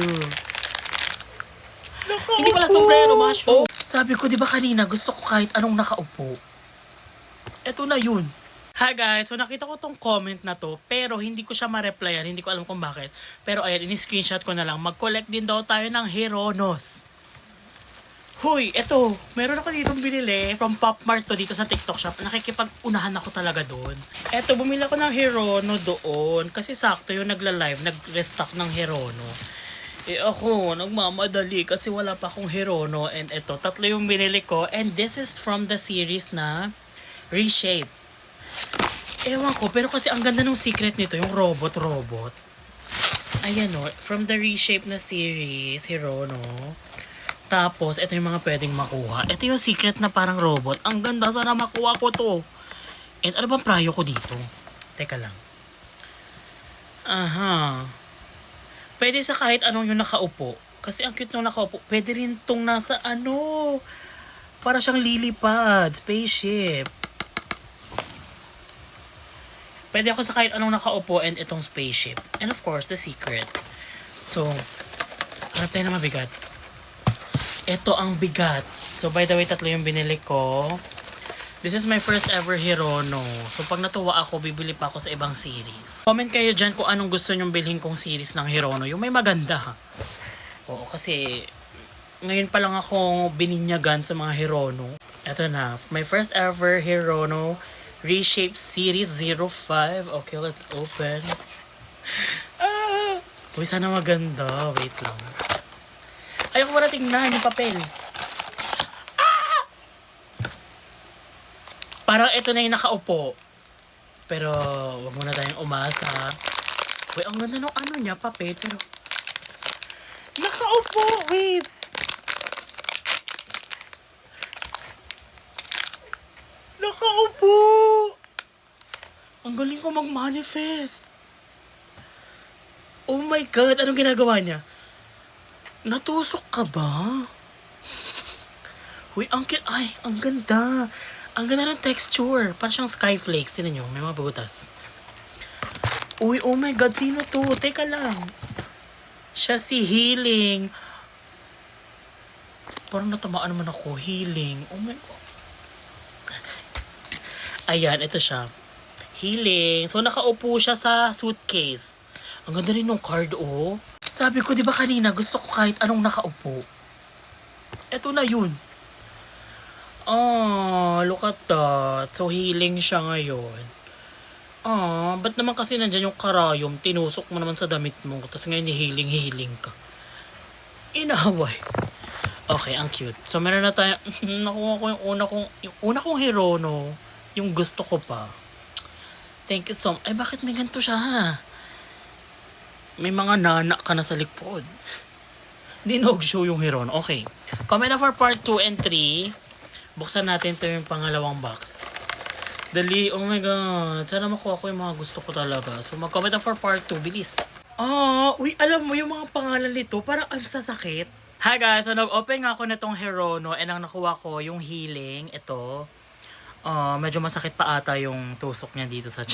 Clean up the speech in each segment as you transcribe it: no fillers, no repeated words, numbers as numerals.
dito. Hindi pala sombrero, mushroom. Sabi ko, di ba kanina, gusto ko kahit anong nakaupo. Eto na yun. Hi guys, so nakita ko tong comment na to, pero hindi ko siya ma-replyan, hindi ko alam kung bakit. Pero ayan, ini-screenshot ko na lang, mag-collect din daw tayo ng Heronos. Huy, eto, meron ako ditong binili from Pop Mart to dito sa TikTok shop. Nakikipag-unahan ako talaga doon. Eto, bumili ako ng Herono doon kasi sakto yung nagla-live, nag-restock ng Herono. Eh ako, nagmamadali kasi wala pa akong Herono. And eto, tatlo yung binili ko. And this is from the series na Reshape. Ewan ko, pero kasi ang ganda ng secret nito, yung robot. Ayan o, from the Reshape na series, Herono. Tapos, ito yung mga pwedeng makuha. Ito yung secret na parang robot. Ang ganda, sana makuha ko to. And ano bang prayo ko dito? Teka lang. Aha. Pwede sa kahit anong yung nakaupo. Kasi ang cute nung nakaupo. Pwede rin tong nasa ano. Para siyang lilipad. Spaceship. Pwede ako sa kahit anong nakaupo and itong spaceship. And of course, the secret. So, harap tayo na mabigat. Ito ang bigat. So, by the way, tatlo yung binili ko. This is my first ever Herono. So, pag natuwa ako, bibili pa ako sa ibang series. Comment kayo dyan kung anong gusto nyong bilhin kong series ng Herono. Yung may maganda, ha? Oo, kasi ngayon pa lang ako bininyagan sa mga Herono. Ito na. My first ever Herono Reshape Series 05. Okay, let's open. Uy, sana maganda. Wait lang. Ayoko wala tingnan yung papel. Parang ito na yung nakaupo. Pero, wag muna tayong umasa. Uy, ang ganda ng ano niya, papel. Pero, nakaupo! Wait! Nakaupo! Ang galing ko mag-manifest. Oh my God, anong ginagawa niya? Natusok ka ba? Uy, ay, ang ganda. Ang ganda ng texture. Parang siyang skyflakes. Tinan nyo, may mga butas. Uy, oh my God, sino to? Teka lang. Siya si Healing. Parang natamaan naman ako. Healing. Oh my God. Ayan, ito siya. Healing. So, nakaupo siya sa suitcase. Ang ganda rin ng card, oh. Sabi ko, di ba kanina, gusto ko kahit anong nakaupo. Eto na yun. Oh, look at that. So, healing siya ngayon. Ba't naman kasi nandyan yung karayom? Tinusok mo naman sa damit mo. Tapos ngayon, healing ka. Inaway. Okay, ang cute. So, meron na tayo. Nakuha ko yung una kong Herono. Yung gusto ko pa. Thank you so much. Ay, bakit may ganito siya, ha? May mga nana ka na sa likod. Dinog show yung Herono. Okay. Comment na for part 2 and 3. Buksan natin to yung pangalawang box. Dali. Oh my God. Sana makuha ko yung mga gusto ko talaga. So, mag-comment na for part 2. Bilis. Uy, alam mo yung mga pangalan nito, parang ang sasakit. Hi guys. So, nag-open nga ako nitong Herono and ang nakuha ko yung Healing. Ito. Medyo masakit pa ata yung tusok niya dito sa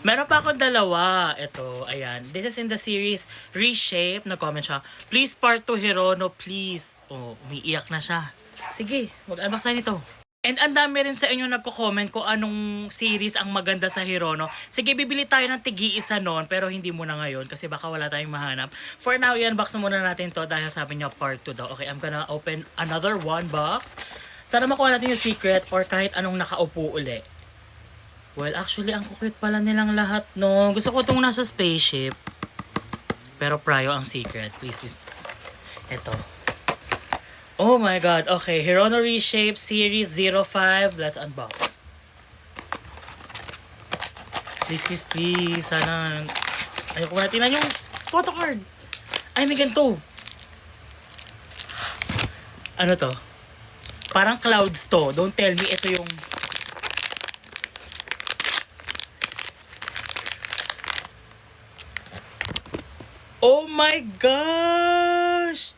Meron pa akong dalawa. Ito, ayan. This is in the series Reshape. Nag-comment siya. Please part 2 Herono, please. Oh, umiiyak na siya. Sige, mag-unbox na nito. And ang dami rin sa inyo nagko-comment kung anong series ang maganda sa Herono. Sige, bibili tayo ng tigi-isa noon, pero hindi muna ngayon kasi baka wala tayong mahanap. For now, i-unbox muna natin to dahil sabi niya part 2 daw. Okay, I'm gonna open another one box. Sana makuha natin yung secret or kahit anong nakaupo uli. Well, actually, ang cute pala nilang lahat, no? Gusto ko itong nasa spaceship. Pero prayo ang secret. Please. Ito. Oh my God. Okay, Herono Reshape Series 05. Let's unbox. Please. Sana. Ayoko na tingnan yung photo card. Ay, may ganito. Ano to? Parang clouds to. Don't tell me ito yung... Oh my gosh!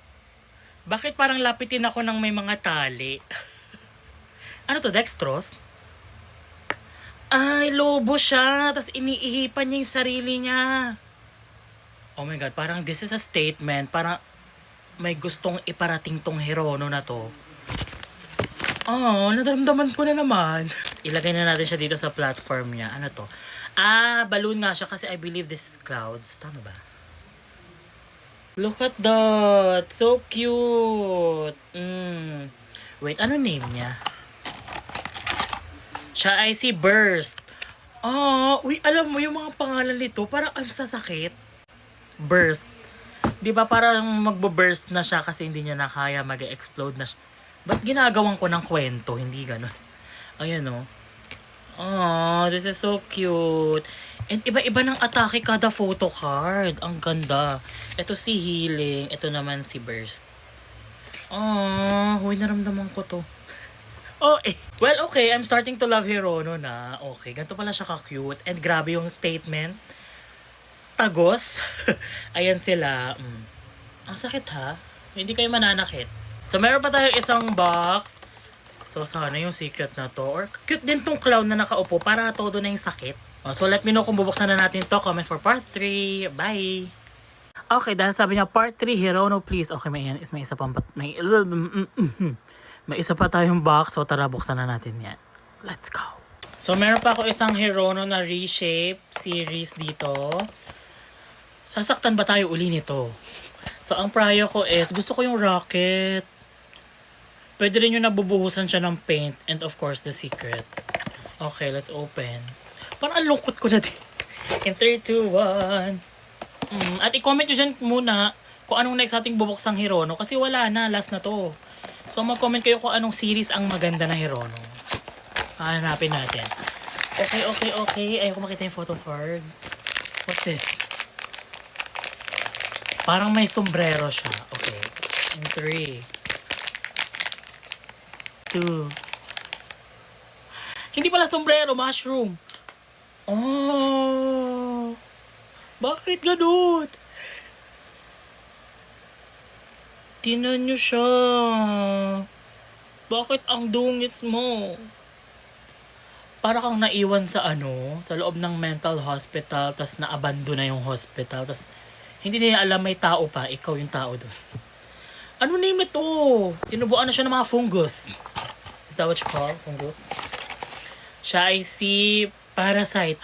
Bakit parang lapitin ako ng may mga tali? Ano to, dextrose? Ay, lobo siya. Tapos iniihipan niya yung sarili niya. Oh my God, parang this is a statement. Parang may gustong iparating tong Hirono na to. Nadaramdaman ko na naman. Ilagay na natin siya dito sa platform niya. Ano to? Balloon nga siya kasi I believe this is clouds. Tama ba? Look at that! So cute! Wait, ano name niya? Siya ay si Burst. Alam mo yung mga pangalan nito, parang ang sasakit. Burst. 'Di ba parang magbo-burst na siya kasi hindi niya na kaya, mag-explode na siya. Ba't ginagawan ko ng kwento? Hindi gano'n. Ayan o. This is so cute. And iba-iba ng atake kada photo card. Ang ganda. Ito si Healing. Ito naman si Burst. Huy, naramdaman ko to. Well, okay. I'm starting to love Hirono na. Okay, ganito pala siya ka-cute. And grabe yung statement. Tagos. Ayan sila. Ang sakit ha. Hindi kayo mananakit. So, meron pa tayong isang box. So, sana yung secret na to. Or cute din tong clown na nakaupo para todo na yung sakit. So, let me know kung bubuksan na natin to. Comment for part 3. Bye! Okay, dahil sabi niya part 3, Hirono please. Okay, may isa pa. May isa pa tayong box. So, tara, buksan na natin yan. Let's go! So, meron pa ako isang Hirono na reshape series dito. Sasaktan ba tayo uli nito? So, ang prayo ko is, gusto ko yung rocket. Pwede rin yung nabubuhusan siya ng paint. And of course, the secret. Okay, let's open. Parang ang lungkot ko na din. In 3, 2, 1. At i-comment nyo dyan muna kung anong next ating bubuksang Hirono. Kasi wala na, last na to. So, mag-comment kayo kung anong series ang maganda na Hirono. Hanapin natin. Okay. Ayoko makita yung photo card. What's this? Parang may sombrero siya. Okay. In 3, 2. Hindi pala sombrero, mushroom. Bakit ganun? Tinan nyo siya. Bakit ang dungis mo? Para kang naiwan sa sa loob ng mental hospital, tas naabando na yung hospital, tas hindi nila alam may tao pa, ikaw yung tao doon. Ano name ito? Tinubuan na siya ng mga fungus. Is that what you call fungus? Siya ay si Parasite.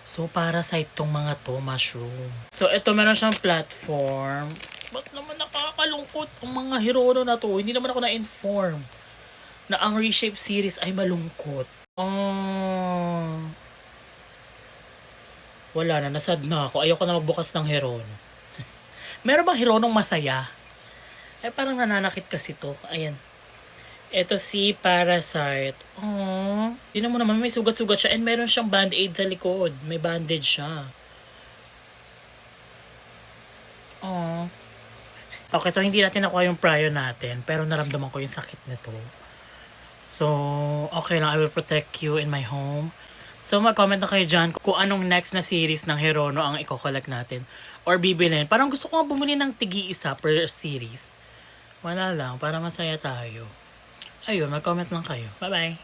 So, Parasite tong mga to, mushroom. So, ito meron siyang platform. Ba't naman nakakalungkot ang mga Hirono na to? Hindi naman ako na-inform na ang Reshape series ay malungkot. Wala na, nasad na ako. Ayoko na magbukas ng Hirono. Meron bang Hironong masaya? Parang nananakit kasi to. Ayan. Ito si Parasite. Tignan mo naman, may sugat-sugat siya. And meron siyang band-aid sa likod. May bandage siya. Okay, so hindi natin nakuha yung prior natin. Pero naramdaman ko yung sakit nito. So, okay lang. I will protect you in my home. So, mag-comment na kayo dyan kung anong next na series ng Hirono ang i-collect natin. Or bibilin. Parang gusto ko nga bumili ng tigi-isa per series. Wala lang. Para masaya tayo. Ayun, mag-comment lang kayo. Bye-bye!